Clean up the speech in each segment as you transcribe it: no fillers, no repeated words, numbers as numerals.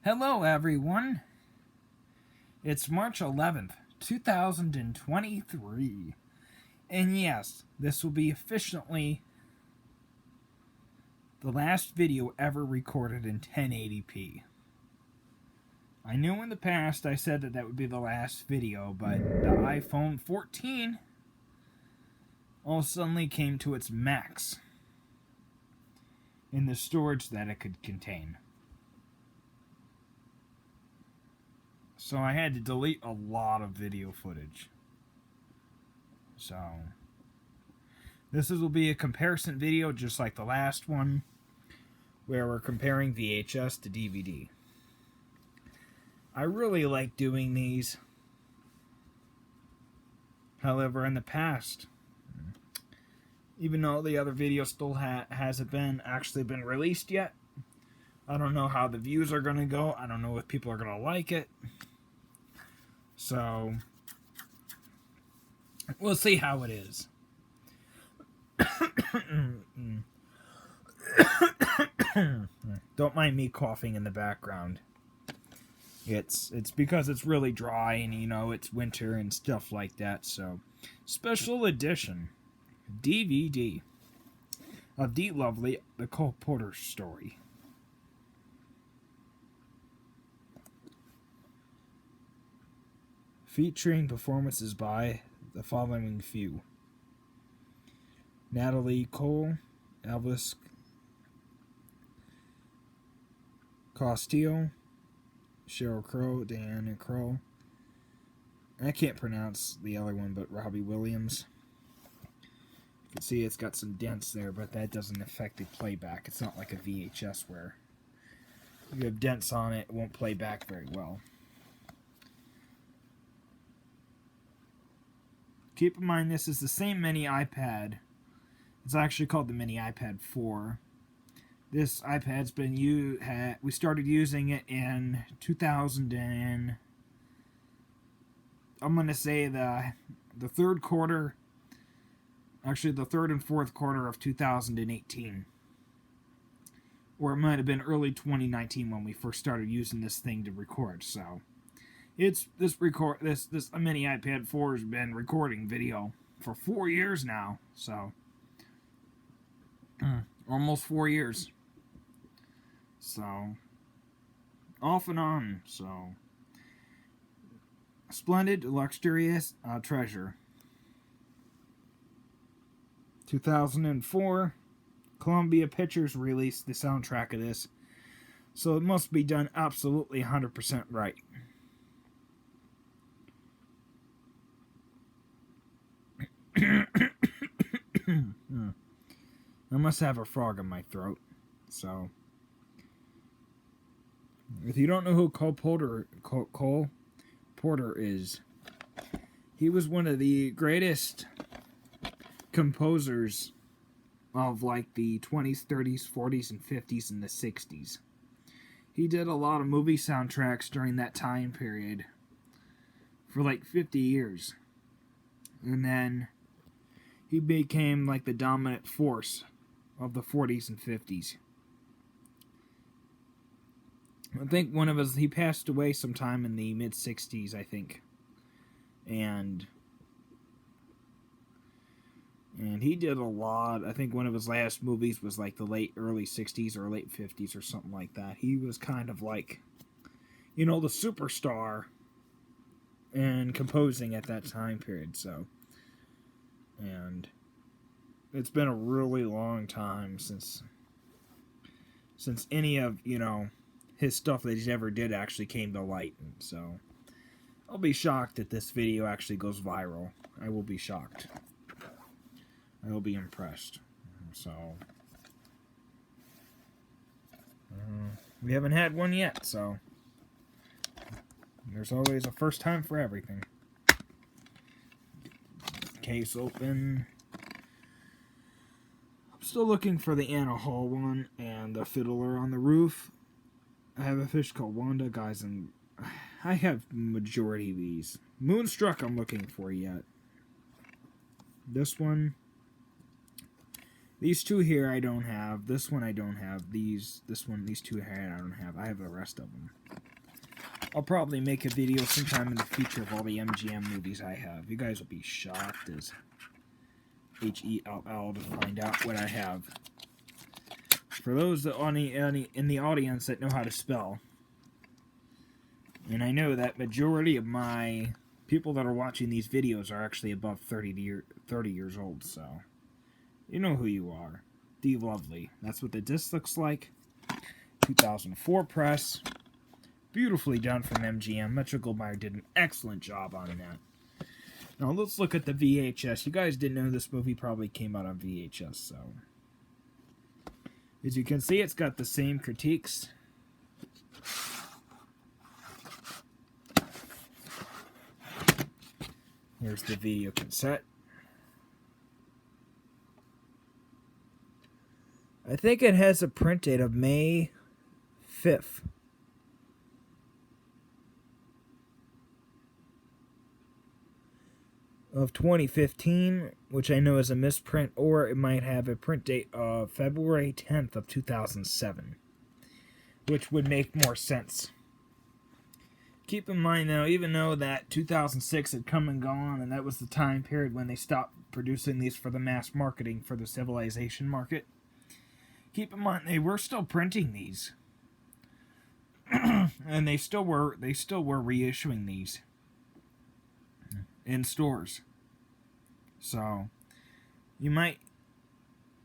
Hello everyone, it's March 11th, 2023, and yes, this will be officially the last video ever recorded in 1080p. I knew in the past I said that would be the last video, but the iPhone 14 all suddenly came to its max in the storage that it could contain. So I had to delete a lot of video footage. So this will be a comparison video just like the last one, where we're comparing VHS to DVD. I really like doing these. However, in the past, even though the other video still hasn't actually been released yet, I don't know how the views are going to go. I don't know if people are going to like it. So, we'll see how it is. Don't mind me coughing in the background. It's because it's really dry and, you know, it's winter and stuff like that. So, special edition DVD of Dee Lovely, the Cole Porter story. Featuring performances by the following few: Natalie Cole, Elvis Costello, Sheryl Crow, Diana Crow. I can't pronounce the other one, but Robbie Williams. You can see it's got some dents there, but that doesn't affect the playback. It's not like a VHS where if you have dents on it, it won't play back very well. Keep in mind, this is the same mini iPad. It's actually called the mini iPad 4. This iPad's been we started using it in 2000 and I'm going to say the third quarter, actually the third and fourth quarter of 2018. Or it might have been early 2019 when we first started using this thing to record, so this mini iPad 4 has been recording video for 4 years now, so almost 4 years. So off and on. So splendid, luxurious treasure. 2004, Columbia Pictures released the soundtrack of this, so it must be done absolutely 100% right. I must have a frog in my throat. So, if you don't know who Cole Porter is, he was one of the greatest composers of like the 20s, 30s, 40s, and 50s, and the 60s. He did a lot of movie soundtracks during that time period for like 50 years. And then he became like the dominant force of the 40s and 50s. I think he passed away sometime in the mid-60s, I think. And he did a lot. I think one of his last movies was like the early 60s or late 50s or something like that. He was kind of like, you know, the superstar in composing at that time period, so. And it's been a really long time since any of, you know, his stuff that he ever did actually came to light. And so I'll be shocked if this video actually goes viral. I will be shocked. I will be impressed. So we haven't had one yet, so there's always a first time for everything. Case open. I'm still looking for the Anna Hall one and the Fiddler on the Roof. I have a fish called Wanda, guys, and I have majority of these. Moonstruck I'm looking for yet. This one. These two here I don't have. This one I don't have. These two here I don't have. I have the rest of them. I'll probably make a video sometime in the future of all the MGM movies I have. You guys will be shocked as HELL to find out what I have. For those that in the audience that know how to spell, and I know that majority of my people that are watching these videos are actually above 30 years old, so you know who you are. D Lovely. That's what the disc looks like. 2004 press. Beautifully done from MGM. Metro-Goldwyn-Mayer did an excellent job on that. Now let's look at the VHS. You guys didn't know this movie probably came out on VHS, so as you can see, it's got the same critiques. Here's the video cassette. I think it has a print date of May 5th. Of 2015, which I know is a misprint, or it might have a print date of February 10th of 2007, which would make more sense. Keep in mind, though, even though that 2006 had come and gone, and that was the time period when they stopped producing these for the mass marketing for the civilization market, keep in mind they were still printing these, and they still were reissuing these in stores. So you might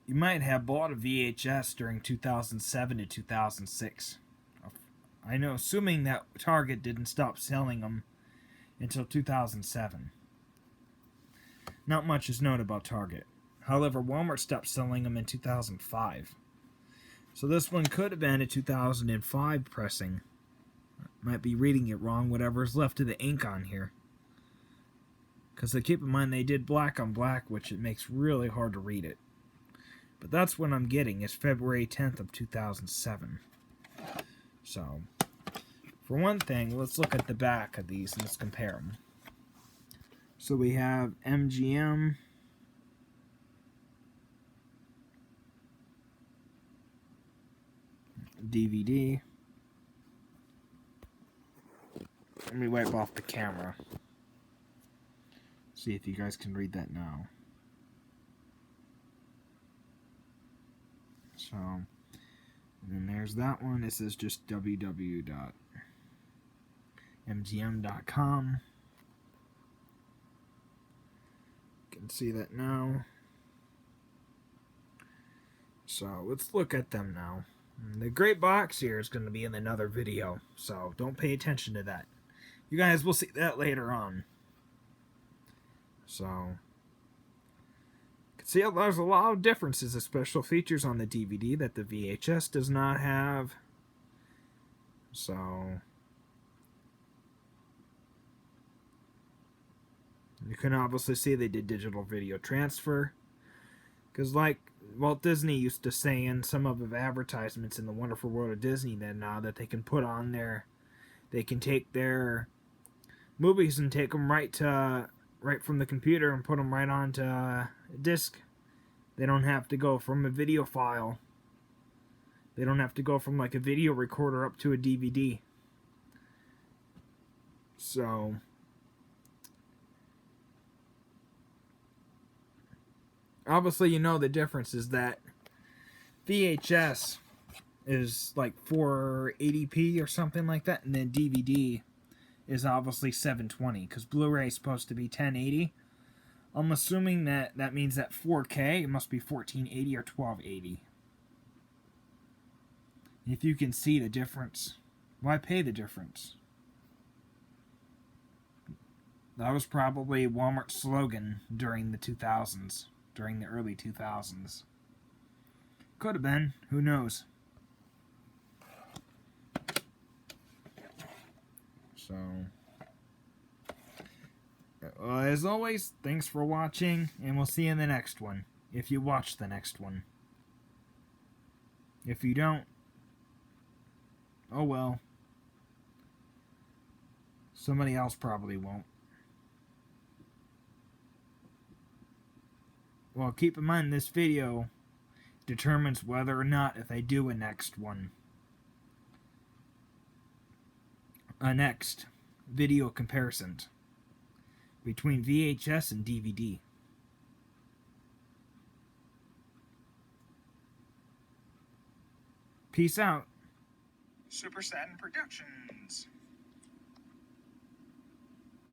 have bought a VHS during 2007 to 2006. I know, assuming that Target didn't stop selling them until 2007. Not much is known about Target. However, Walmart stopped selling them in 2005. So this one could have been a 2005 pressing. Might be reading it wrong, whatever's left of the ink on here. Because keep in mind, they did black on black, which it makes really hard to read it. But that's what I'm getting, is February 10th of 2007. So, for one thing, let's look at the back of these and let's compare them. So we have MGM, DVD. Let me wipe off the camera. See if you guys can read that now. So, and then there's that one. It says just www.mgm.com. You can see that now. So, let's look at them now. The great box here is going to be in another video, so don't pay attention to that. You guys will see that later on. So, you can see there's a lot of differences of special features on the DVD that the VHS does not have. So, you can obviously see they did digital video transfer. Because like Walt Disney used to say in some of his advertisements in the Wonderful World of Disney, that they can put on there, they can take their movies and take them right from the computer and put them right onto a disc. They don't have to go from a video file. They don't have to go from like a video recorder up to a DVD. So, obviously you know the difference is that VHS is like 480p or something like that, and then DVD is obviously 720, because Blu-ray is supposed to be 1080. I'm assuming that means that 4K, it must be 1480 or 1280. If you can see the difference, why pay the difference? That was probably Walmart's slogan during the 2000s, during the early 2000s. Could have been, who knows? So, as always, thanks for watching, and we'll see you in the next one, if you watch the next one. If you don't, oh well. Somebody else probably won't. Well, keep in mind this video determines whether or not if I do a next one. A next video comparison between VHS and DVD. Peace out. Super Satin Productions.